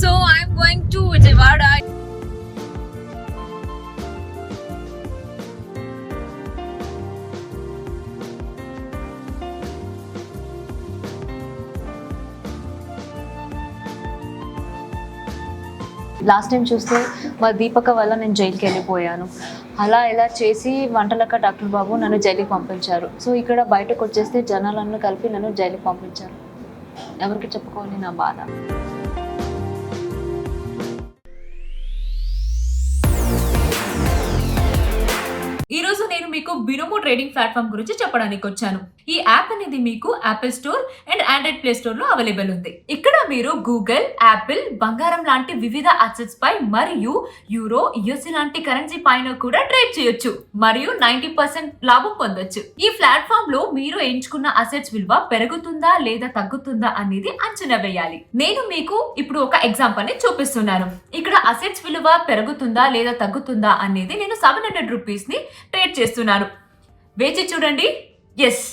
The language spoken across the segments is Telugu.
So I'm going to Vijayawada. Last time చూస్తే మా దీపక వల్ల నేను జైలుకి వెళ్ళిపోయాను. అలా ఇలా చేసి వంటలక్క డాక్టర్ బాబు నన్ను జైలుకి పంపించారు. సో ఇక్కడ బయటకు వచ్చేస్తే జనాలను కలిపి నన్ను జైలుకి పంపించారు. ఎవరికి చెప్పుకోవాలి నా బాధ. ఈ రోజు నేను మీకు బినోమో ట్రేడింగ్ ప్లాట్ఫామ్ గురించి చెప్పడానికి వచ్చాను. ఈ యాప్ అనేది మీకు Apple store and Android play store లో అవైలబుల్ ఉంది. ఇక్కడ మీరు గూగుల్, యాపిల్, బంగారం లాంటి వివిధ అసెట్స్ పై మరియు యూరో, యుఎస్డి లాంటి కరెన్సీ పైన కూడా ట్రేడ్ చేయొచ్చు మరియు 90% లాభం పొందొచ్చు. ఈ ప్లాట్ఫామ్ లో మీరు ఎంచుకున్న అసెట్స్ విలువ పెరుగుతుందా లేదా తగ్గుతుందా అనేది అంచనా వేయాలి. నేను మీకు ఇప్పుడు ఒక ఎగ్జాంపుల్ ని చూపిస్తున్నాను. ఇక్కడ అసెట్స్ విలువ పెరుగుతుందా లేదా తగ్గుతుందా అనేది నేను 700 రూపీస్ ని ట్రేడ్ చేస్తున్నాను. వేచి చూడండి. ఎస్,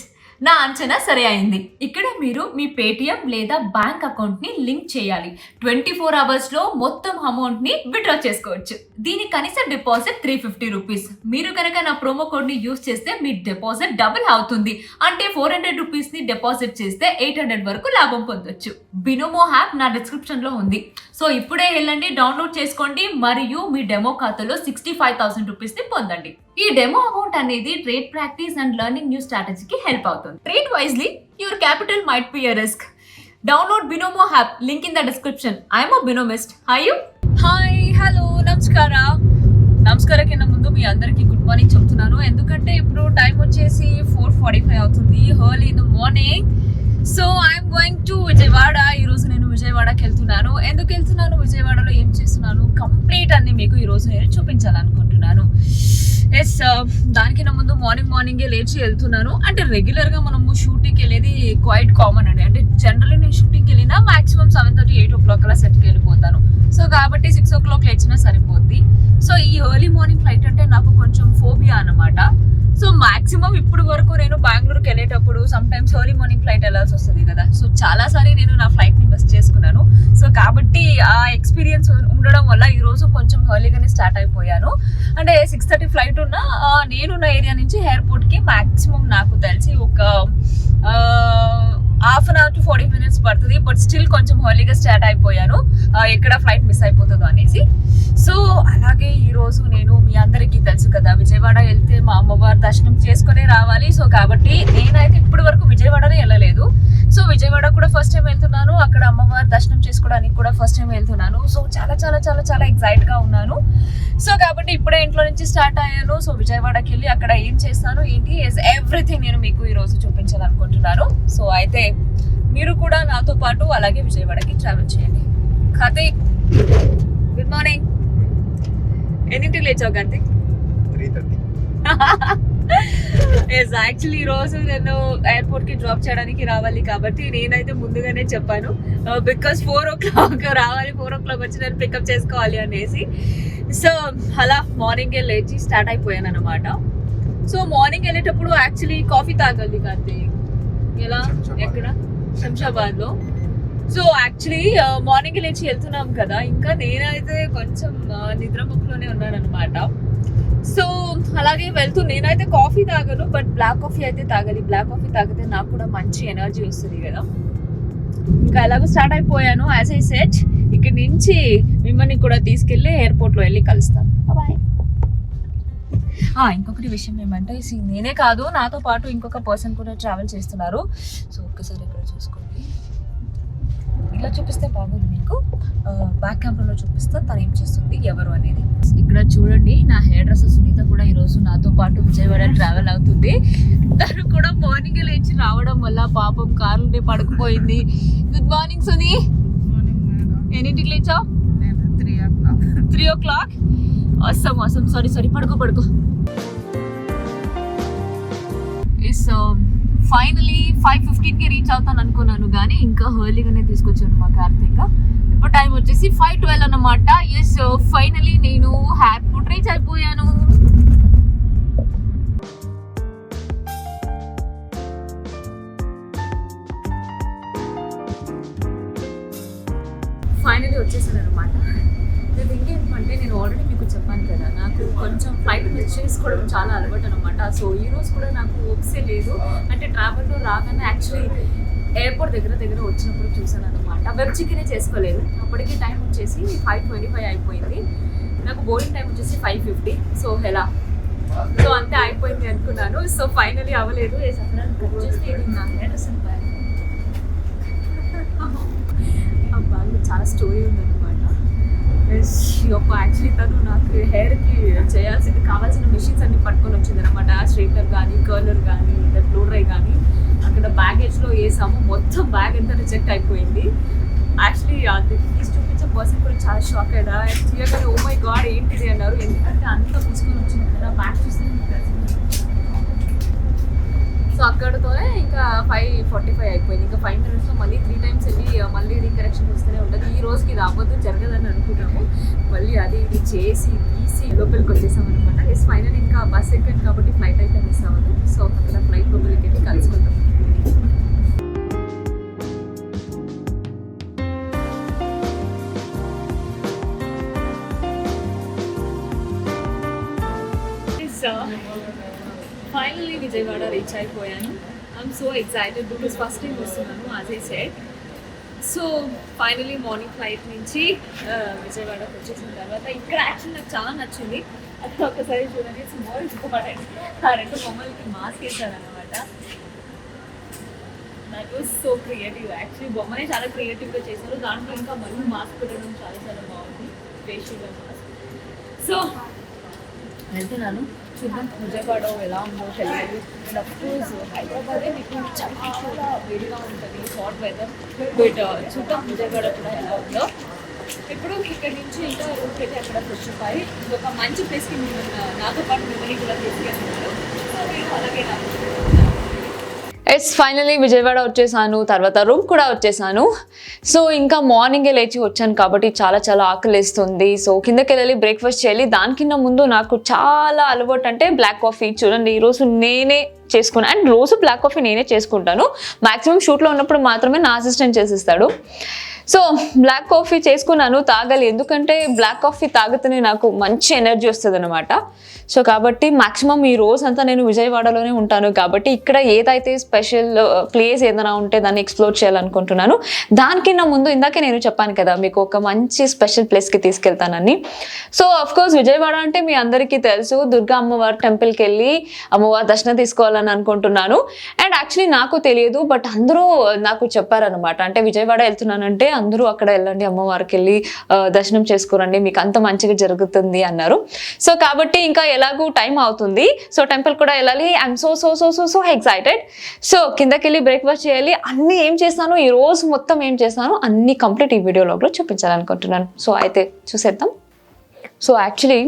నా అంచనా సరే అయింది. ఇక్కడ మీరు మీ పేటిఎం లేదా బ్యాంక్ అకౌంట్ ని లింక్ చేయాలి. 24 అవర్స్ లో మొత్తం అమౌంట్ ని విత్డ్రా చేసుకోవచ్చు. దీని కనీస డిపాజిట్ 350 రూపీస్. మీరు కనుక నా ప్రోమో కోడ్ ని యూస్ చేస్తే మీ డిపాజిట్ డబుల్ అవుతుంది. అంటే 400 రూపీస్ ని డిపాజిట్ చేస్తే 800 వరకు లాభం పొందొచ్చు. బినోమో యాప్ నా డిస్క్రిప్షన్ లో ఉంది. సో ఇప్పుడే వెళ్ళండి, డౌన్లోడ్ చేసుకోండి మరియు మీ డెమో ఖాతాలో 65,000 రూపీస్ ని పొందండి. ఈ డెమో అమౌంట్ అనేది trade practice and learning new స్ట్రాటజీకి హెల్ప్ అవుతుంది. Trade wisely, your capital might be a risk. Download Binomo app, link in the description. I am a Binomist. Are you? Hi, hello, నమస్కారం కింద ముందు మీ అందరికీ గుడ్ మార్నింగ్ చెప్తున్నాను. ఎందుకంటే ఇప్పుడు టైం వచ్చేసి 4:45 అవుతుంది, early in the morning. So I'm going to Vijayawada. ఈరోజు నేను విజయవాడకి వెళ్తున్నాను. ఎందుకు వెళ్తున్నాను, విజయవాడలో ఏం చేస్తున్నాను, కంప్లీట్ అన్ని మీకు ఈరోజు నేను చూపించాలనుకుంటున్నాను. ఎస్, దానికన్నా ముందు మార్నింగే లేచి వెళ్తున్నాను. అంటే రెగ్యులర్గా మనము షూటింగ్కి వెళ్ళేది క్వైట్ కామన్ అండి. అంటే జనరల్లీ నేను షూటింగ్కి వెళ్ళినా మాక్సిమం 7:30, 8 o'clock అలా సెట్కి వెళ్ళిపోతాను. సో కాబట్టి 6 o'clock లేచినా సరిపోద్ది. సో ఈ ఎర్లీ మార్నింగ్ ఫ్లైట్ అంటే నాకు కొంచెం ఫోబియా అన్నమాట. సో మాక్సిమం ఇప్పుడు వరకు నేను బెంగళూరుకి వెళ్ళేటప్పుడు some times early morning flight వెళ్ళాల్సి వస్తుంది కదా. సో చాలాసారి నేను నా ఫ్లైట్ని మిస్ చేసుకున్నాను. సో కాబట్టి ఆ ఎక్స్పీరియన్స్ ఉండడం వల్ల ఈరోజు కొంచెం ఎర్లీగానే స్టార్ట్ అయిపోయాను. అంటే 6:30 ఫ్లైట్ ఉన్నా నేనున్న ఏరియా నుంచి ఎయిర్పోర్ట్కి మాక్సిమం నాకు తెలిసి ఒక ½ an hour to 40 minutes పడుతుంది. బట్ స్టిల్ కొంచెం ఎర్లీగా స్టార్ట్ అయిపోయాను, ఎక్కడ ఫ్లైట్ మిస్ అయిపోతుందో అనేసి. సో అలాగే ఈరోజు నేను మీ అందరికీ తెలుసు కదా, విజయవాడ వెళ్తే మా అమ్మవారి దర్శనం చేసుకునే రావాలి. సో కాబట్టి నేనైతే ఇప్పటి వరకు విజయవాడనే వెళ్ళలేదు. సో విజయవాడ కూడా ఫస్ట్ టైం వెళ్తున్నాను, అక్కడ అమ్మవారి దర్శనం చేసుకోవడానికి కూడా ఫస్ట్ టైం వెళ్తున్నాను. సో చాలా చాలా చాలా చాలా ఎక్సైట్గా ఉన్నాను. సో కాబట్టి ఇప్పుడే ఇంట్లో నుంచి స్టార్ట్ అయ్యాను. సో విజయవాడకి వెళ్ళి అక్కడ ఏం చేస్తాను ఏంటి ఎవ్రీథింగ్ నేను మీకు ఈరోజు చూపించాలనుకుంటున్నాను. సో అయితే మీరు కూడా నాతో పాటు అలాగే విజయవాడకి ట్రావెల్ చేయండి. Karthik, good morning. ఎన్నింటికి లేచావు కార్తీక్? 3:30. ఎస్, యాక్చువల్లీ ఈరోజు నేను ఎయిర్పోర్ట్కి డ్రాప్ చేయడానికి రావాలి కాబట్టి నేనైతే ముందుగానే చెప్పాను, బికాస్ 4 o'clock రావాలి, 4 o'clock వచ్చి నేను పికప్ చేసుకోవాలి అనేసి. సో అలా మార్నింగే లేచి స్టార్ట్ అయిపోయాను అనమాట. సో మార్నింగ్ వెళ్ళేటప్పుడు యాక్చువల్లీ కాఫీ తాగాలి కార్తీక్. ఎలా, ఎక్కడ? శంషాబాద్లో. సో యాక్చువల్లీ మార్నింగ్ లేచి వెళ్తున్నాం కదా, ఇంకా నేనైతే కొంచెం నిద్రముఖలోనే ఉన్నాను అనమాట. సో అలాగే వెళ్తూ నేనైతే కాఫీ తాగను, బట్ బ్లాక్ కాఫీ అయితే తాగాలి. బ్లాక్ కాఫీ తాగితే నాకు కూడా మంచి ఎనర్జీ వస్తుంది కదా. ఇంకా అలాగే స్టార్ట్ అయిపోయాను. యాజ్ ఐ సెట్, ఇక్కడ నుంచి మిమ్మల్ని కూడా తీసుకెళ్ళి ఎయిర్పోర్ట్లో వెళ్ళి కలుస్తాను. బాయ్. ఇంకొకటి విషయం ఏమంటే, నేనే కాదు నాతో పాటు ఇంకొక పర్సన్ కూడా ట్రావెల్ చేస్తున్నారు. సో ఒక్కసారి ఇక్కడ చూసుకోండి. ఇలా చూపిస్తే బాగుంది మీకు, బ్యాక్ కెమెరాలో చూపిస్తే తను ఏం చేస్తుంది ఎవరు అనేది. ఇక్కడ చూడండి, నా హెయిర్ డ్రెస్సర్ సునీత కూడా ఈరోజు నాతో పాటు విజయవాడ ట్రావెల్ అవుతుంది. తను కూడా మార్నింగ్ లేచి రావడం వల్ల పాపం కారులోనే పడుకుపోయింది. Good morning Suni. ఎన్నింటికి లేచావు? 3 o'clock. awesome. సారీ, పడుకో. సో ఫైనలీ 5:15కి రీచ్ అవుతాను అనుకున్నాను, కానీ ఇంకా ఎర్లీగానే తీసుకొచ్చాను మా కార్తీక్. ఇప్పుడు టైం వచ్చేసి 5:12 అన్నమాట. ఎస్, ఫైనలీ నేను ఎయిర్పోర్ట్ రీచ్ అయిపోయాను. ఫైనలీ వచ్చేసాను అనమాట. నేను ఇంకేంటంటే నేను ఆల్రెడీ మీకు చెప్పాను కదా, నాకు కొంచెం ఫ్లైట్ మిస్ చేసుకోవడం చాలా అలవాటు అనమాట. సో ఈ రోజు కూడా నాకు ఓప్సే లేదు. అంటే ట్రావెల్లో రాగానే యాక్చువల్లీ ఎయిర్పోర్ట్ దగ్గర వచ్చినప్పుడు చూసాను అనమాట. వెబ్ చికెనే చేసుకోలేదు. అప్పటికి టైం వచ్చేసి 5:25 అయిపోయింది. నాకు బోర్డింగ్ టైం వచ్చేసి 5:50. సో ఎలా సో అంతే అయిపోయింది అనుకున్నాను. సో ఫైనలీ అవ్వలేదు. వచ్చేసి ఇది నా హెయిర్ అసలు బ్యాగ్, ఆ బ్యాగ్లో చాలా స్టోరీ ఉందన్నమాట. యాక్చువల్లీ తను నాకు హెయిర్కి చేయాల్సింది కావాల్సిన మిషన్స్ అన్ని పట్టుకొని వచ్చింది అనమాట. స్ట్రైట్నర్ కానీ, కర్లర్ కానీ, బ్లో డ్రై కానీ అక్కడ బ్యాగేజ్లో వేసాము. మొత్తం బ్యాగ్ అంతా రిజెక్ట్ అయిపోయింది. యాక్చువల్లీ అది తీసి చూపించే పర్సన్ కూడా చాలా షాక్ అయ్యా. క్లియర్గానే ఓ మై గాడ్ ఏంటిది అన్నారు. ఎందుకంటే అంతా తీసుకొని వచ్చింది కదా, బ్యాగ్ చూస్తే సో అక్కడతోనే ఇంకా 5:45 అయిపోయింది. ఇంకా 5 minutesలో మళ్ళీ 3 times వెళ్ళి మళ్ళీ రీకరెక్షన్ వస్తూనే ఉంటుంది. ఈ రోజుకి ఇది అవ్వదు, జరగదని అనుకున్నాము. మళ్ళీ అది ఇది చేసి తీసి లోపలికి వచ్చేసాం అనమాట. ఎస్ ఫైనల్ ఇంకా బస్ ఎక్కాను కాబట్టి ఫ్లైట్ అయితే మిస్ అవ్వదు. సో అక్కడ ఫ్లైట్ లోపలికి వెళ్ళి కలుసుకుంటాం. ఫైనల్లీ విజయవాడ రీచ్ అయిపోయాను. I'm so excited because first time వస్తున్నాను as I said. So finally morning flight నుంచి విజయవాడకు వచ్చేసిన తర్వాత ఇక్కడ యాక్చువల్ నాకు చాలా నచ్చింది. అది ఒక్కసారి చూడండి, స్మాల్ ఇంపార్టెంట్. ఆ 2 బొమ్మలకి మాస్క్ వేసారనమాట. That was so creative. Actually బొమ్మనే చాలా క్రియేటివ్గా చేశారు. దాంట్లో ఇంకా మళ్ళీ మాస్క్ పెట్టడం చాలా చాలా బాగుంది, ఫేషియల్ మాస్క్. సో వెళ్తున్నాను, చూద్దాం విజయవాడ ఎలా ఉందో తెలియదు. అండ్ అఫ్కోర్స్ హైదరాబాదే మీకు చాలా వేడిగా ఉంటుంది, హాట్ వెదర్. బట్ చూద్దాం విజయవాడ కూడా ఎలా ఉందో. ఇప్పుడు ఇక్కడి నుంచి ఇంకా రూమ్కి వెళ్ళి అక్కడ ఫ్రెష్ అప్ అయ్యి ఒక మంచి ప్లేస్కి నాతో పాటు మిమ్మల్ని కూడా తీసుకెళ్తున్నారు. సో మీరు అలాగే ఇట్స్ ఫైనలీ విజయవాడ వచ్చేసాను. తర్వాత రూమ్ కూడా వచ్చేసాను. సో ఇంకా మార్నింగే లేచి వచ్చాను కాబట్టి చాలా చాలా ఆకలిస్తుంది. సో కిందకి వెళ్ళి బ్రేక్ఫాస్ట్ చేయాలి. దానికన్నా ముందు నాకు చాలా అలవాటు అంటే బ్లాక్ కాఫీ. చూడండి ఈరోజు నేనే చేసుకున్నాను. అండ్ రోజు బ్లాక్ కాఫీ నేనే చేసుకుంటాను. మ్యాక్సిమం షూట్లో ఉన్నప్పుడు మాత్రమే నా అసిస్టెంట్ చేసిస్తాడు. సో బ్లాక్ కాఫీ చేసుకున్నాను, తాగాలి. ఎందుకంటే బ్లాక్ కాఫీ తాగితేనే నాకు మంచి ఎనర్జీ వస్తుంది అనమాట. సో కాబట్టి మ్యాక్సిమం ఈ రోజంతా నేను విజయవాడలోనే ఉంటాను కాబట్టి ఇక్కడ ఏదైతే స్పెషల్ ప్లేస్ ఏదైనా ఉంటే దాన్ని ఎక్స్ప్లోర్ చేయాలనుకుంటున్నాను. దానికన్నా ముందు ఇందాకే నేను చెప్పాను కదా మీకు ఒక మంచి స్పెషల్ ప్లేస్కి తీసుకెళ్తానని. సో అఫ్కోర్స్ విజయవాడ అంటే మీ అందరికీ తెలుసు, దుర్గా అమ్మవారి టెంపుల్కి వెళ్ళి అమ్మవారి దర్శనం తీసుకోవాలని అనుకుంటున్నాను. అండ్ యాక్చువల్లీ నాకు తెలియదు, బట్ అందరూ నాకు చెప్పారనమాట. అంటే విజయవాడ వెళ్తున్నానంటే అందరూ అక్కడ వెళ్ళండి, అమ్మవారికి వెళ్ళి దర్శనం చేసుకోరండి, మీకు అంత మంచిగా జరుగుతుంది అన్నారు. సో కాబట్టి ఇంకా ఎలాగూ టైం అవుతుంది. సో టెంపుల్ కూడా వెళ్ళాలి. I'm so so so so so excited. So కిందకి వెళ్ళి బ్రేక్ఫాస్ట్ చేయాలి. అన్నీ ఏం చేస్తాను ఈ రోజు మొత్తం ఏం చేస్తాను అన్ని కంప్లీట్ ఈ వీడియోలో చూపించాలనుకుంటున్నాను. సో అయితే చూసేద్దాం. సో యాక్చువల్లీ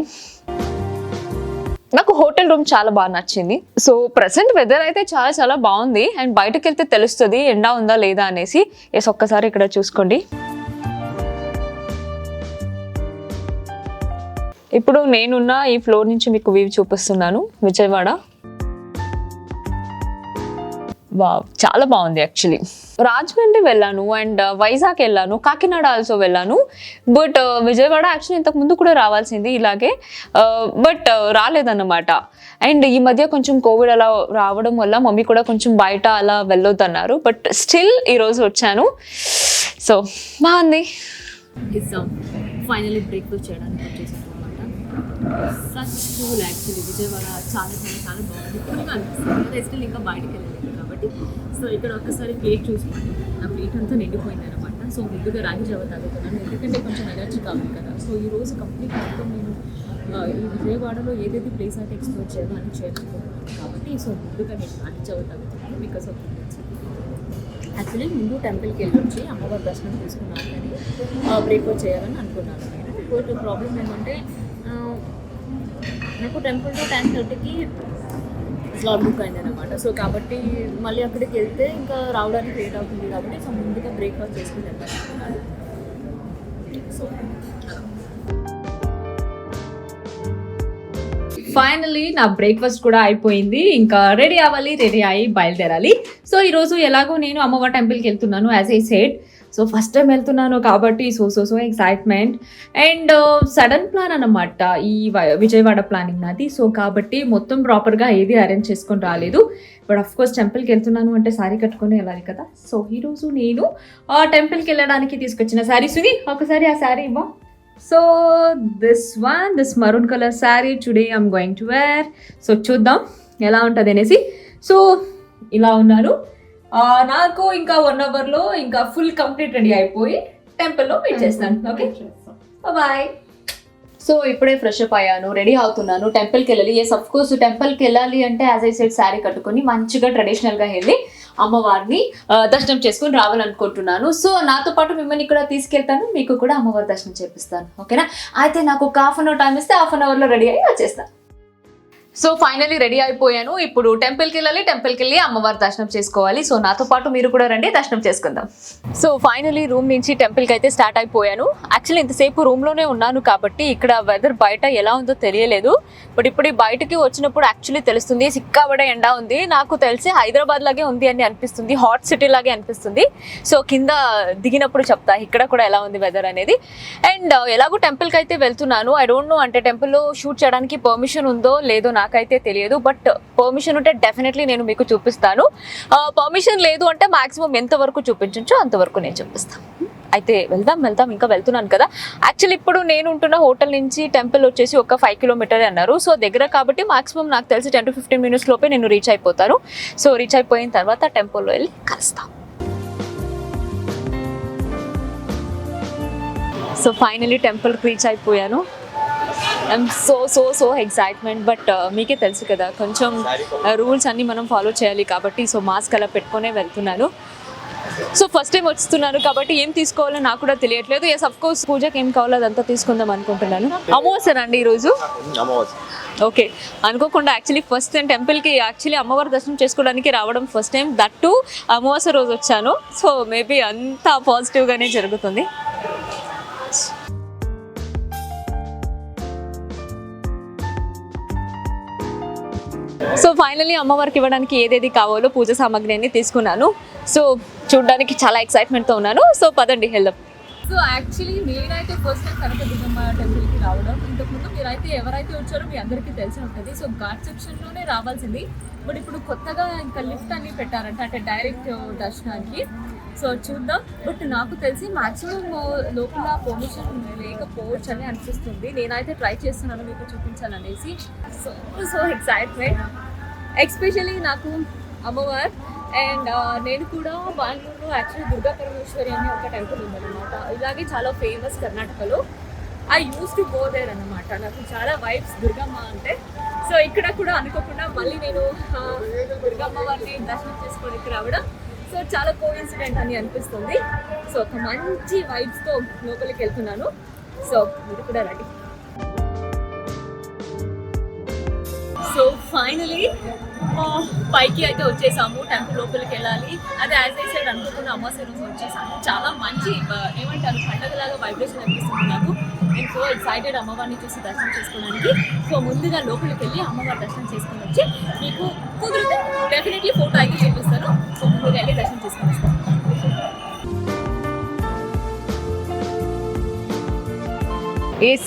నాకు హోటల్ రూమ్ చాలా బాగా నచ్చింది. సో ప్రెసెంట్ వెదర్ అయితే చాలా చాలా బాగుంది. అండ్ బయటకు వెళ్తే తెలుస్తుంది ఎండా ఉందా లేదా అనేసి. ఎస్ ఒక్కసారి ఇక్కడ చూసుకోండి. ఇప్పుడు నేనున్న ఈ ఫ్లోర్ నుంచి మీకు వ్యూ చూపిస్తున్నాను విజయవాడ. వావ్ చాలా బాగుంది యాక్చువల్లీ. రాజమండ్రి వెళ్ళాను అండ్ వైజాగ్ వెళ్ళాను, కాకినాడ ఆల్సో వెళ్ళాను. బట్ విజయవాడ యాక్చువల్లీ ఇంతకు ముందు కూడా రావాల్సింది ఇలాగే, బట్ రాలేదన్నమాట. అండ్ ఈ మధ్య కొంచెం కోవిడ్ అలా రావడం వల్ల మమ్మీ కూడా కొంచెం బయట అలా వెళ్ళొద్దన్నారు. బట్ స్టిల్ ఈరోజు వచ్చాను. సో బాగుంది. ఫైనలీ బ్రేక్ఫాస్ట్ చేయడానికి వచ్చేసాను అనమాట. Such cool actually. విజయవాడ చాలా చాలా చాలా బాగుంది. కూల్గా అనిపిస్తుంది. స్టిల్ ఇంకా బయటకు వెళ్ళలేదు కాబట్టి. సో ఇక్కడ ఒక్కసారి ప్లేట్ చూసుకోండి, నా ప్లేట్ అంతా నిండిపోయింది అనమాట. సో ముందుగా రాగి జావ తాగుతున్నాను ఎందుకంటే కొంచెం ఎనర్జీ కావాలి కదా. సో ఈరోజు కంప్లీట్ మొత్తం నేను ఈ విజయవాడలో ఏదైతే ప్లేస్ అయితే ఎక్స్ప్లోర్ చేయాలో అని చేయాలనుకుంటున్నాను కాబట్టి. సో ముందుగా నేను రాగి జావ తాగుతున్నాను బికాస్ ఆఫ్ యాక్చువల్లీ ముందు టెంపుల్కి వెళ్ళి వచ్చి అమ్మవారి దర్శనం తీసుకున్నాను కానీ బ్రేక్ఫాస్ట్ చేయాలని అనుకున్నాను. ఇంకోటి ప్రాబ్లం ఏంటంటే నాకు టెంపుల్లో 10:30కి స్లాట్ బుక్ అయింది అనమాట. సో కాబట్టి మళ్ళీ అక్కడికి వెళ్తే ఇంకా రావడానికి లేట్ అవుతుంది కాబట్టి సో ముందుగా బ్రేక్ఫాస్ట్ చేసుకుని వెళ్తాను. సో ఫైనల్లీ నా బ్రేక్ఫాస్ట్ కూడా అయిపోయింది. ఇంకా రెడీ అవ్వాలి, రెడీ అయ్యి బయలుదేరాలి. సో ఈరోజు ఎలాగో నేను అమ్మవారి టెంపుల్కి వెళ్తున్నాను as I said. So first time వెళ్తున్నాను కాబట్టి so excitement and sudden plan అన్నమాట ఈ విజయవాడ ప్లానింగ్ నాది. సో కాబట్టి మొత్తం ప్రాపర్గా ఏది అరేంజ్ చేసుకొని రాలేదు. బట్ ఆఫ్ కోర్స్ టెంపుల్కి వెళ్తున్నాను అంటే శారీ కట్టుకొని వెళ్ళాలి కదా. సో ఈరోజు నేను ఆ టెంపుల్కి వెళ్ళడానికి తీసుకొచ్చిన శారీస్ని ఒకసారి ఆ శారీ ఇవ్వ. So this maroon colour sari today I'm going to wear. So చూద్దాం ఎలా ఉంటుంది అనేసి. సో ఇలా ఉన్నాను. నాకు ఇంకా 1 అవర్లో ఇంకా ఫుల్ కంప్లీట్ రెడీ అయిపోయి టెంపుల్లో వెయిట్ చేస్తాను. Okay bye. సో ఇప్పుడే ఫ్రెష్ అప్ అయ్యాను, రెడీ అవుతున్నాను, టెంపుల్కి వెళ్ళాలి. ఎస్ అఫ్ కోర్స్ టెంపుల్కి వెళ్ళాలి అంటే యాజ్ ఐ సెడ్ శారీ కట్టుకొని మంచిగా ట్రెడిషనల్గా వెళ్ళి అమ్మవారిని దర్శనం చేసుకొని రావాలనుకుంటున్నాను. సో నాతో పాటు మిమ్మల్ని ఇక్కడ తీసుకెళ్తాను, మీకు కూడా అమ్మవారి దర్శనం చేపిస్తాను. ఓకేనా? అయితే నాకు ఒక హాఫ్ అన్ అవర్ టైం ఇస్తే హాఫ్ అన్ అవర్లో రెడీ అయ్యి వచ్చేస్తాను. సో ఫైనలీ రెడీ అయిపోయాను. ఇప్పుడు టెంపుల్కి వెళ్ళి అమ్మవారి దర్శనం చేసుకోవాలి. సో నాతో పాటు మీరు కూడా రండి, దర్శనం చేసుకుందాం. సో ఫైనలీ రూమ్ నుంచి టెంపుల్కి అయితే స్టార్ట్ అయిపోయాను. యాక్చువల్లీ ఇంతసేపు రూమ్లోనే ఉన్నాను కాబట్టి ఇక్కడ వెదర్ బయట ఎలా ఉందో తెలియలేదు. బట్ ఇప్పుడు బయటకి వచ్చినప్పుడు యాక్చువల్లీ తెలుస్తుంది, సిక్కాబడే ఎండ ఉంది. నాకు తెలిసి హైదరాబాద్ లాగే ఉంది అని అనిపిస్తుంది, హాట్ సిటీ లాగే అనిపిస్తుంది. సో కింద దిగినప్పుడు చెప్తా ఇక్కడ కూడా ఎలా ఉంది వెదర్ అనేది. అండ్ ఎలాగో టెంపుల్కి అయితే వెళ్తున్నాను. ఐ డోంట్ నో అంటే టెంపుల్లో షూట్ చేయడానికి పర్మిషన్ ఉందో లేదో నాకైతే తెలియదు. బట్ పర్మిషన్ ఉంటే డెఫినెట్లీ నేను మీకు చూపిస్తాను. పర్మిషన్ లేదు అంటే మాక్సిమం ఎంతవరకు చూపించో అంతవరకు నేను చూపిస్తాను. అయితే వెళ్దాం ఇంకా వెళ్తున్నాను కదా. యాక్చువల్లీ ఇప్పుడు నేను ఉంటున్న హోటల్ నుంచి టెంపుల్ వచ్చేసి ఒక 5 కిలోమీటర్ అన్నారు. సో దగ్గర కాబట్టి మాక్సిమం నాకు తెలిసి 10 to 15 minutes లోపే నేను రీచ్ అయిపోతాను. సో రీచ్ అయిపోయిన తర్వాత టెంపుల్లో వెళ్ళి కలుస్తాం. సో ఫైనలీ టెంపుల్కి రీచ్ అయిపోయాను. I'm so excitement. బట్ మీకే తెలుసు కదా కొంచెం రూల్స్ అన్నీ మనం ఫాలో చేయాలి కాబట్టి సో మాస్క్ అలా పెట్టుకునే వెళ్తున్నాను. సో ఫస్ట్ టైం వస్తున్నాను కాబట్టి ఏం తీసుకోవాలో నాకు కూడా తెలియట్లేదు. ఎస్ అఫ్ కోర్స్ పూజకి ఏం కావాలో అదంతా తీసుకుందాం అనుకుంటున్నాను. అమావాస్య అండి ఈరోజు. ఓకే, అనుకోకుండా యాక్చువల్లీ ఫస్ట్ టైం టెంపుల్కి యాక్చువల్లీ అమ్మవారి దర్శనం చేసుకోవడానికి రావడం ఫస్ట్ టైం, దట్ టు అమావాస్య రోజు వచ్చాను. సో మేబీ అంతా పాజిటివ్గానే జరుగుతుంది. సో ఫైనలీ అమ్మవారికి ఇవ్వడానికి ఏదేది కావాలో పూజ సామాగ్రి అన్ని తీసుకున్నాను. సో చూడడానికి చాలా ఎక్సైట్మెంట్తో ఉన్నాను. సో పదండి వెళ్దాం. సో యాక్చువల్లీ నేనైతే ఫస్ట్ టైం కనకదుర్గమ్మ టెంపుల్కి రావడం. ఇంతకుముందు మీరైతే ఎవరైతే వచ్చారో మీ అందరికీ తెలిసి ఉంటుంది. సో ఘాట్ సెక్షన్లోనే రావాల్సింది. బట్ ఇప్పుడు కొత్తగా ఇంకా లిఫ్ట్ అన్ని పెట్టారంట, అంటే డైరెక్ట్ దర్శనానికి. సో చూద్దాం. బట్ నాకు తెలిసి మ్యాక్సిమం లోపల పర్మిషన్ లేకపోవచ్చు అని అనిపిస్తుంది. నేనైతే ట్రై చేస్తున్నాను మీకు చూపించాలనేసి. So excitement. ఎస్పెషల్లీ నాకు అమ్మవారు అండ్ నేను కూడా బెంగళూరులో యాక్చువల్లీ దుర్గా పరమేశ్వరి అనే ఒక టెంపుల్ ఉందన్నమాట. ఇలాగే చాలా ఫేమస్ కర్ణాటకలో. I use to go there అనమాట. నాకు చాలా వైబ్స్ దుర్గమ్మ అంటే. సో ఇక్కడ కూడా అనుకోకుండా మళ్ళీ నేను దుర్గమ్మ వారిని దర్శనం చేసుకోవడానికి రావడం సో చాలా కోఇన్సిడెంట్ అని అనిపిస్తుంది. సో ఒక మంచి వైబ్స్తో లోపలికి వెళ్తున్నాను. సో మీరు కూడా రెడీ. సో ఫైనలీ పైకి అయితే వచ్చేసాము. టెంపుల్ లోపలికి వెళ్ళాలి. అదే యాజ్ ఐ సైడ్ అనుకుంటున్న అమావాస్య రోజు వచ్చేసాము. చాలా మంచి ఏమంటారు పండగలాగా వైబ్రేషన్ అనిపిస్తుంది నాకు. నేను సో ఎక్సైటెడ్ అమ్మవారిని చూసి దర్శనం చేసుకోవడానికి. సో ముందుగా లోపలికి వెళ్ళి అమ్మవారి దర్శనం చేసుకొని వచ్చి మీకు కుదిరితే డెఫినెట్లీ ఫోటో అయితే చూపిస్తాను. సో ముందుగా వెళ్ళి దర్శనం చేసుకొని వస్తాను.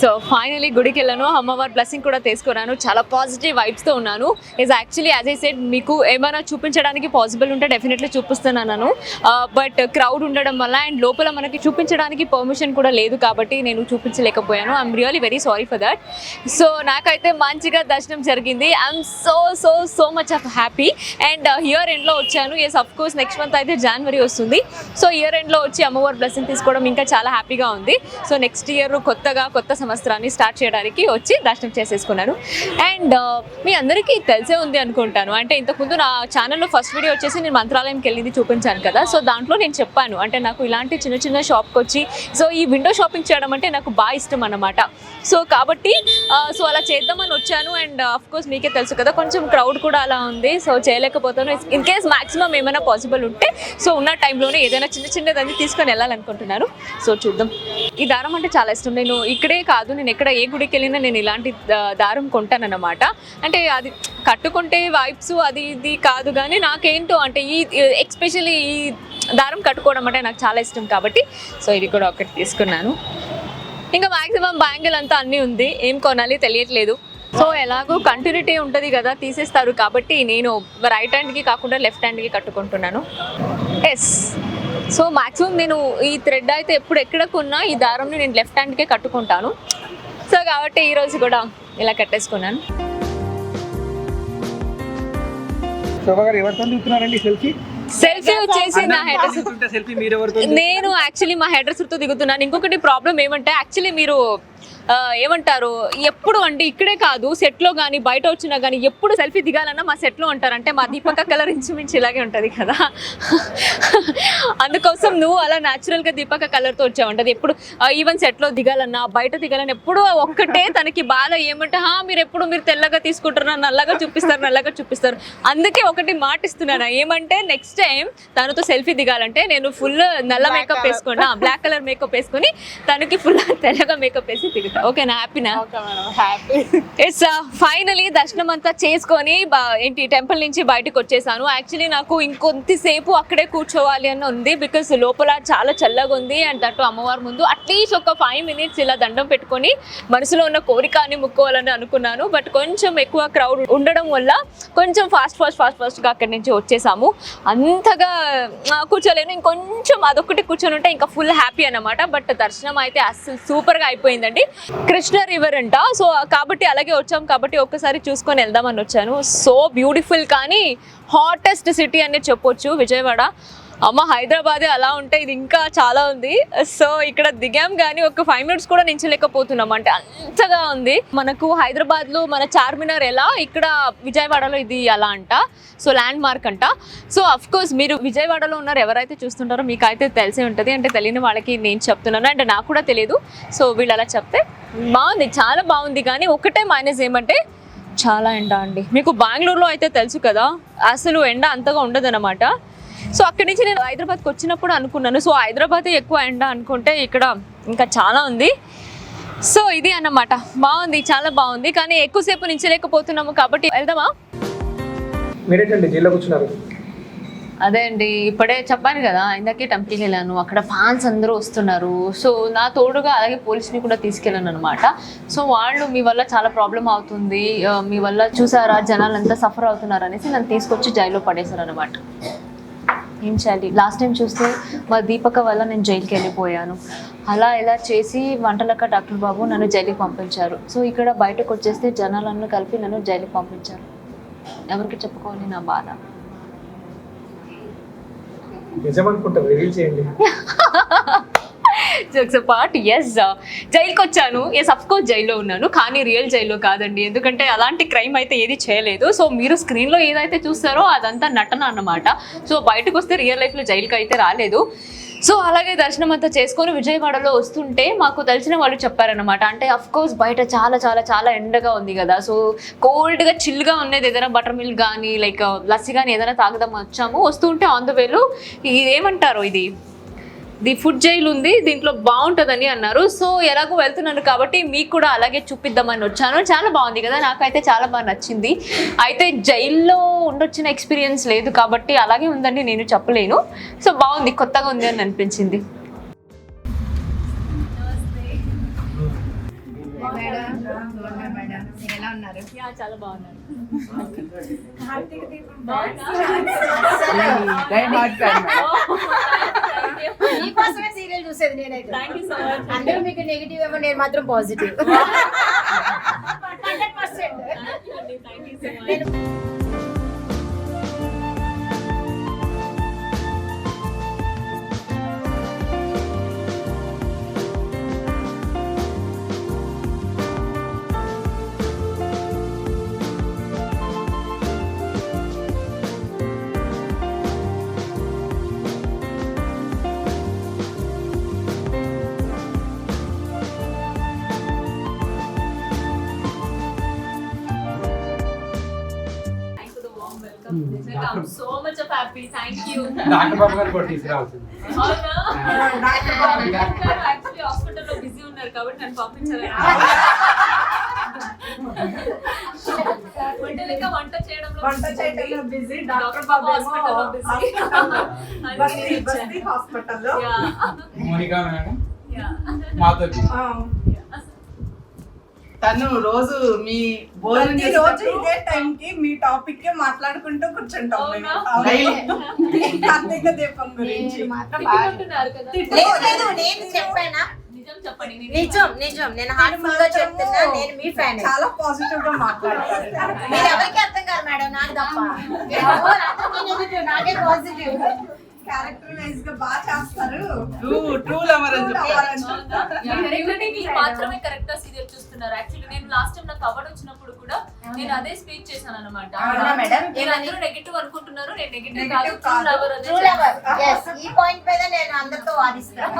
సో ఫైనలీ గుడికి వెళ్ళాను, అమ్మవారి బ్లెస్సింగ్ కూడా తీసుకున్నాను. చాలా పాజిటివ్ వైబ్స్తో ఉన్నాను. యాక్చువల్లీ యాజ్ ఐ సెడ్ మీకు ఏమైనా చూపించడానికి పాసిబుల్ ఉంటే డెఫినెట్లీ చూపిస్తున్నాను. బట్ క్రౌడ్ ఉండడం వల్ల అండ్ లోపల మనకి చూపించడానికి పర్మిషన్ కూడా లేదు కాబట్టి నేను చూపించలేకపోయాను. I'm really very sorry for that. So నాకైతే మంచిగా దర్శనం జరిగింది. I'm so much of happy. And year ఎండ్లో వచ్చాను. Yes of course next month అయితే జనవరి వస్తుంది. సో ఇయర్ ఎండ్లో వచ్చి అమ్మవారి బ్లెస్సింగ్ తీసుకోవడం ఇంకా చాలా హ్యాపీగా ఉంది. సో నెక్స్ట్ ఇయర్ కొత్త సంవత్సరాన్ని స్టార్ట్ చేయడానికి వచ్చి దర్శనం చేసేసుకున్నాను. అండ్ మీ అందరికీ తెలిసే ఉంది అనుకుంటాను, అంటే ఇంతకుముందు నా ఛానల్లో ఫస్ట్ వీడియో వచ్చేసి నేను మంత్రాలయంకి వెళ్ళింది చూపించాను కదా. సో దాంట్లో నేను చెప్పాను అంటే నాకు ఇలాంటి చిన్న షాప్కి వచ్చి సో ఈ విండో షాపింగ్ చేయడం అంటే నాకు బాగా ఇష్టం అన్నమాట. సో కాబట్టి సో అలా చేద్దామని వచ్చాను. అండ్ ఆఫ్ కోర్స్ మీకే తెలుసు కదా కొంచెం క్రౌడ్ కూడా అలా ఉంది. సో చేయలేకపోతాను. ఇన్ కేస్ మాక్సిమం ఏమైనా పాసిబుల్ ఉంటే సో ఉన్న టైంలోనే ఏదైనా చిన్నదాన్ని తీసుకొని వెళ్ళాలనుకుంటున్నాను. సో చూద్దాం. ఈ దారం అంటే చాలా ఇష్టం. నేను ఇక్కడే ఇక్కడే కాదు, నేను ఎక్కడ ఏ గుడికి వెళ్ళినా నేను ఇలాంటి దారం కొంటానన్నమాట. అంటే అది కట్టుకుంటే వైబ్స్ అది ఇది కాదు, కానీ నాకేంటో అంటే ఈ ఎస్పెషల్లీ ఈ దారం కట్టుకోవడం అంటే నాకు చాలా ఇష్టం కాబట్టి సో ఇది కూడా ఒకటి తీసుకున్నాను. ఇంకా మ్యాక్సిమం బ్యాంగిల్ అంతా అన్నీ ఉంది, ఏం కొనాలి తెలియట్లేదు. సో ఎలాగో కంటిన్యూటీ ఉంటుంది కదా, తీసేస్తారు కాబట్టి నేను రైట్ హ్యాండ్కి కాకుండా లెఫ్ట్ హ్యాండ్కి కట్టుకుంటున్నాను. ఎస్, సో మ్యాక్సిమం నేను ఈ థ్రెడ్ అయితే ఎప్పుడు ఎక్కడ కొన్నా ఈ దారంని నేను లెఫ్ట్ హ్యాండ్కే కట్టుకుంటాను. సో కాబట్టి ఈరోజు కూడా ఇలా కట్టేసుకున్నాను. సెల్ఫీ వచ్చేసి నా హెయిర్ నేను యాక్చువల్లీ మా హెయిర్ డ్రెస్సర్తో దిగుతున్నాను. ఇంకొకటి ప్రాబ్లం ఏమంటే యాక్చువల్లీ మీరు ఏమంటారు ఎప్పుడు అంటే ఇక్కడే కాదు సెట్లో కానీ బయట వచ్చినా కానీ ఎప్పుడు సెల్ఫీ దిగాలన్నా మా సెట్లో ఉంటారు. అంటే మా దీపక కలర్ ఇంచుమించు ఇలాగే ఉంటుంది కదా, అందుకోసం నువ్వు అలా న్యాచురల్గా దీపక కలర్తో వచ్చావు ఉంటుంది. ఎప్పుడు ఈవెన్ సెట్లో దిగాలన్నా బయట దిగాలన్నా ఎప్పుడు ఒక్కటే తనకి బాధ ఏమంటే మీరు తెల్లగా తీసుకుంటారు, నల్లగా చూపిస్తారు. అందుకే ఒకటి మాట ఇస్తున్నాను, ఏమంటే నెక్స్ట్ టైం తనతో సెల్ఫీ దిగాలంటే నేను ఫుల్ నల్ల మేకప్ వేసుకున్నా, బ్లాక్ కలర్ మేకప్ వేసుకుని తనకి ఫుల్ తెల్లగా మేకప్ వేసి దిగుతా. ఓకేనా? హ్యాపీనా? ఎస్, ఫైనలీ దర్శనం అంతా చేసుకొని ఏంటి టెంపుల్ నుంచి బయటకు వచ్చేసాను. యాక్చువల్లీ నాకు ఇంకొంతసేపు అక్కడే కూర్చోవాలి అని ఉంది, బికాస్ లోపల చాలా చల్లగా ఉంది. అండ్ దట్టు అమ్మవారి ముందు అట్లీస్ట్ ఒక 5 minutes ఇలా దండం పెట్టుకొని మనసులో ఉన్న కోరికని ముక్కోవాలని అనుకున్నాను. బట్ కొంచెం ఎక్కువ క్రౌడ్ ఉండడం వల్ల కొంచెం ఫాస్ట్గా అక్కడి నుంచి వచ్చేసాము. అంతగా కూర్చోలేను, ఇంకొంచెం అదొక్కటి కూర్చొని ఉంటే ఇంకా ఫుల్ హ్యాపీ అన్నమాట. బట్ దర్శనం అయితే అస్సలు సూపర్గా అయిపోయిందండి. కృష్ణ రివర్ అంట, సో కాబట్టి అలాగే వచ్చాం కాబట్టి ఒక్కసారి చూసుకొని వెళ్దామని వచ్చాను. సో బ్యూటిఫుల్, కానీ హాటెస్ట్ సిటీ అనేది చెప్పొచ్చు విజయవాడ. అమ్మ హైదరాబాదే అలా ఉంటే ఇది ఇంకా చాలా ఉంది. సో ఇక్కడ దిగాం కానీ ఒక 5 minutes కూడా నించలేకపోతున్నాం, అంటే అంతగా ఉంది. మనకు హైదరాబాద్లో మన చార్మినార్ ఎలా, ఇక్కడ విజయవాడలో ఇది అలా అంట. సో ల్యాండ్ మార్క్ అంట. సో అఫ్ కోర్స్ మీరు విజయవాడలో ఉన్నారు, ఎవరైతే చూస్తుంటారో మీకు అయితే తెలిసే ఉంటుంది. అంటే తెలియని వాళ్ళకి నేను చెప్తున్నాను, అంటే నాకు కూడా తెలియదు. సో వీళ్ళు అలా చెప్తే బాగుంది, చాలా బాగుంది. కానీ ఒకటే మైనస్ ఏమంటే చాలా ఎండ అండి. మీకు బెంగళూరులో అయితే తెలుసు కదా, అసలు ఎండ అంతగా ఉండదు అనమాట. సో అక్కడి నుంచి నేను హైదరాబాద్కి వచ్చినప్పుడు అనుకున్నాను, సో హైదరాబాద్ ఎక్కువ ఎండ అనుకుంటే ఇక్కడ ఇంకా చాలా ఉంది. సో ఇది అన్నమాట, బాగుంది, చాలా బాగుంది. కానీ ఎక్కువసేపు నించలేకపోతున్నాము కాబట్టి వెళ్దామా? అదే అండి, ఇప్పుడే చెప్పాను కదా, ఇందాకే టెంపుల్కి వెళ్ళాను, అక్కడ ఫ్యాన్స్ అందరూ వస్తున్నారు. సో నా తోడుగా అలాగే పోలీస్ని కూడా తీసుకెళ్ళాను అనమాట. సో వాళ్ళు మీ వల్ల చాలా ప్రాబ్లం అవుతుంది, మీ వల్ల చూసారా జనాలు అంతా సఫర్ అవుతున్నారు అనేసి నన్ను తీసుకొచ్చి జైల్లో పడేశారు అనమాట. ఏం చేయాలి? లాస్ట్ టైం చూస్తే మా దీపక వల్ల నేను జైలుకి వెళ్ళిపోయాను. అలా ఇలా చేసి వంటలక్క డాక్టర్ బాబు నన్ను జైలుకి పంపించారు. సో ఇక్కడ బయటకు వచ్చేస్తే జనాలను కలిపి నన్ను జైలుకి పంపించారు. ఎవరికి చెప్పుకోవాలి నా బాధ? జోక్స్ అపార్ట్, ఎస్ జైలుకి వచ్చాను. ఎస్ అఫ్ కోర్స్ జైల్లో ఉన్నాను, కానీ రియల్ జైల్లో కాదండి. ఎందుకంటే అలాంటి క్రైమ్ అయితే ఏది చేయలేదు. సో మీరు స్క్రీన్లో ఏదైతే చూస్తారో అదంతా నటన అన్నమాట. సో బయటకు వస్తే రియల్ లైఫ్లో జైలుకి అయితే రాలేదు. సో అలాగే దర్శనం అంతా చేసుకొని విజయవాడలో వస్తుంటే మాకు తెలిసిన వాళ్ళు చెప్పారనమాట, అంటే అఫ్ కోర్స్ బయట చాలా చాలా చాలా ఎండగా ఉంది కదా, సో కోల్డ్గా చిల్గా ఉండేది ఏదైనా బటర్ మిల్క్ కానీ లైక్ లస్సీ కానీ ఏదైనా తాగుదాం వచ్చాము. వస్తుంటే ఆన్ ద వేలో ఇదేమంటారు ఇది ఫుడ్ జైలు ఉంది, దీంట్లో బాగుంటుందని అన్నారు. సో ఎలాగో వెళ్తున్నాను కాబట్టి మీకు కూడా అలాగే చూపిద్దామని వచ్చాను. చాలా బాగుంది కదా, నాకైతే చాలా బాగా నచ్చింది. అయితే జైల్లో ఉండొచ్చిన ఎక్స్పీరియన్స్ లేదు కాబట్టి అలాగే ఉందని నేను చెప్పలేను. సో బాగుంది, కొత్తగా ఉంది అని అనిపించింది. చాలా బాగున్నారు. మీకోసమే సీరియల్ చూసేది నేనైతే. అందరూ మీకు నెగిటివ్ ఏమో, నేను మాత్రం positive. 100%. I'm so much of happy. Thank you. Doctor Babu garu కూడా తీసుకురావాల్సింది. అవునా? డాక్టర్ బాబు గారు actually హాస్పిటల్లో బిజీ ఉన్నారు కాబట్టి నన్ను పంపించారు. వంట చేయడంలో బిజీ, డాక్టర్ బాబు హాస్పిటల్లో బిజీ. హాస్పిటల్లో. మోనికా మేడం మాతో తను రోజు మీ భోజనం రోజు చేసేటప్పుడు ఇదే టైం కి మీ టాపిక్ కే మాట్లాడుకుంటూ కూర్చుంటాం మేము. కార్తీక దీపం గురించి తిట్టుకుంటున్నారు కదా. లేదు నేను చెప్పానా నిజం చెప్పండి. నిజం నేను హార్ట్ఫుల్ గా చెప్తున్నా. నేను మీ ఫ్యాన్. చాలా పాజిటివ్ గా మాట్లాడతారు. మీరు ఎవరికి అర్థం కాదు మేడం, నాకు తప్ప. నాకే పాజిటివ్. క్యారెక్టర్ వైజ్ గా బాగా చేస్తారు. ట్రూ లవర్ అని చెప్పి ఎందుకంటే మీరు మాత్రమే కరెక్ట్ గా సీరియల్ చూస్తున్నారు. యాక్చువల్లీ నేను లాస్ట్ టైం నాకు అవార్డు వచ్చినప్పుడు కూడా నేను అదే స్పీచ్ చేశాను అనమాట. అవునా మేడం? మీరు అందరూ నెగటివ్ అనుకుంటున్నారు, నేను నెగటివ్ కాదు, ట్రూ లవర్ అదే ట్రూ లవర్. yes ఈ పాయింట్ మీద నేను అందరితో వాదిస్తాను.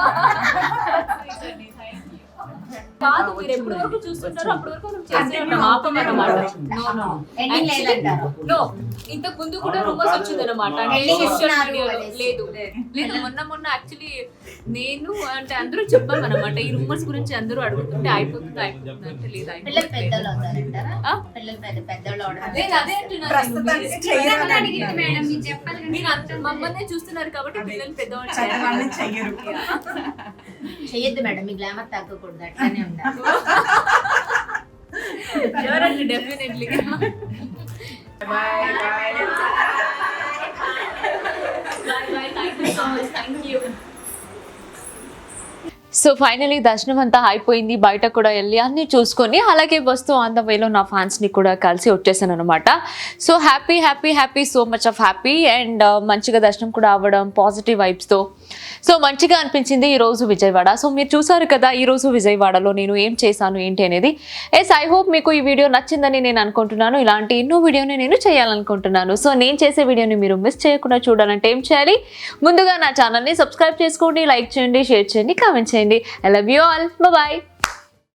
కాదు, మీరు ఎప్పటి వరకు చూస్తుంటారో అప్పటి వరకు మనం చేసే ఉంటాం. ఆపమన్నమాట. ఎండింగ్ లేదంటారు. నో, ఇంతకు ముందు కూడా రూమర్స్ వచ్చిందన్నమాట. Ending ఇస్తున్నారు లేదు లేదు మొన్న యాక్చువల్లీ నేను అంటే అందరూ చెప్పామన్నమాట. ఈ రూమర్స్ గురించి అందరూ అడుగుతుంటే అయిపోతుంది అంటే లేదు, పిల్లలు పెద్దలు అవుతారంటారా? ఆ? పిల్లలు పెద్దలు అవడం. అదే అంటున్నాను. ప్రస్తుతానికి చెయ్యరు. మీరు అంత మమ్మల్ని చూస్తున్నారు కాబట్టి పిల్లలు పెద్దవాళ్ళు చదవాలని చెయ్యరు. చెయ్యొద్దు మేడం, మీ గ్లామర్ తగ్గకూడదు, అట్లానే ఉండాలి. ఎవరండి డెఫినెట్లీ. సో ఫైనలీ దర్శనం అంతా అయిపోయింది. బయట కూడా వెళ్ళి అన్నీ చూసుకొని అలాగే వస్తూ ఆన్ ద వేలో నా ఫ్యాన్స్ని కూడా కలిసి వచ్చేసాను అనమాట. So happy so much of happy and మంచిగా దర్శనం కూడా అవ్వడం పాజిటివ్ వైబ్స్తో. సో మంచిగా అనిపించింది ఈరోజు విజయవాడ. సో మీరు చూసారు కదా ఈరోజు విజయవాడలో నేను ఏం చేశాను ఏంటి అనేది. ఐ హోప్ మీకు ఈ వీడియో నచ్చిందని నేను అనుకుంటున్నాను. ఇలాంటి ఎన్నో వీడియోని నేను చేయాలనుకుంటున్నాను. సో నేను చేసే వీడియోని మీరు మిస్ చేయకుండా చూడాలంటే ఏం చేయాలి? ముందుగా నా ఛానల్ని సబ్స్క్రైబ్ చేసుకోండి, లైక్ చేయండి, షేర్ చేయండి, కామెంట్ చేయండి. I love you all. Bye-bye.